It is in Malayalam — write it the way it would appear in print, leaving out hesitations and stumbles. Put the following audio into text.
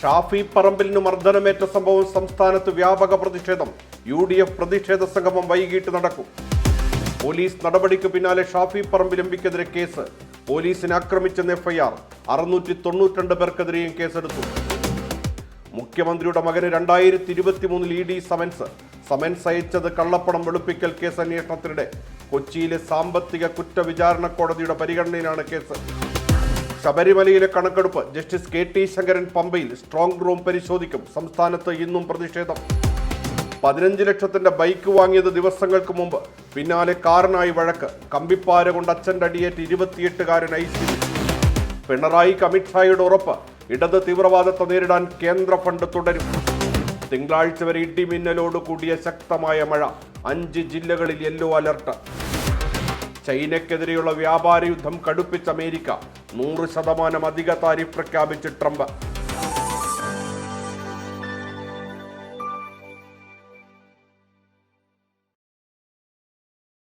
ഷാഫി പറമ്പിലിന് മർദ്ദനമേറ്റ സംഭവം സംസ്ഥാനത്ത് വ്യാപക പ്രതിഷേധം. UDF പ്രതിഷേധ സംഗമം വൈകിട്ട് നടക്കും. പോലീസ് നടപടിക്ക് പിന്നാലെ ഷാഫി പറമ്പിൽ എംപിക്കെതിരെ കേസ്. പോലീസിനെ ആക്രമിച്ചെന്ന് FIR. 692 പേർക്കെതിരെയും കേസെടുത്തു. മുഖ്യമന്ത്രിയുടെ മകന് 2023 ED സമൻസ് അയച്ചത് കള്ളപ്പണം വെളുപ്പിക്കൽ കേസ് അന്വേഷണത്തിനിടെ. കൊച്ചിയിലെ സാമ്പത്തിക കുറ്റവിചാരണ കോടതിയുടെ പരിഗണനയിലാണ് കേസ്. ശബരിമലയിലെ കണക്കെടുപ്പ്. ജസ്റ്റിസ് KT ശങ്കരൻ പമ്പയിൽ സ്ട്രോങ് റൂം പരിശോധിക്കും. സംസ്ഥാനത്ത് ഇന്നും പ്രതിഷേധം. 15 ലക്ഷത്തിന്റെ ബൈക്ക് വാങ്ങിയത് ദിവസങ്ങൾക്ക് മുമ്പ്. പിന്നാലെ കാറിനായി വഴക്ക്. കമ്പിപ്പാര കൊണ്ട് അച്ഛൻ്റെ അടിയേറ്റ് 28-കാരൻ ICU. പിണറായിക്ക് അമിത്ഷായുടെ ഉറപ്പ്. ഇടത് തീവ്രവാദത്തെ നേരിടാൻ കേന്ദ്ര ഫണ്ട് തുടരും. തിങ്കളാഴ്ച വരെ ഇടിമിന്നലോട് കൂടിയ ശക്തമായ മഴ. 5 ജില്ലകളിൽ യെല്ലോ അലർട്ട്. ചൈനയ്ക്കെതിരെയുള്ള വ്യാപാര യുദ്ധം കടുപ്പിച്ച അമേരിക്ക. 100% അധിക താരിഫ് പ്രഖ്യാപിച്ച് ട്രംപ്.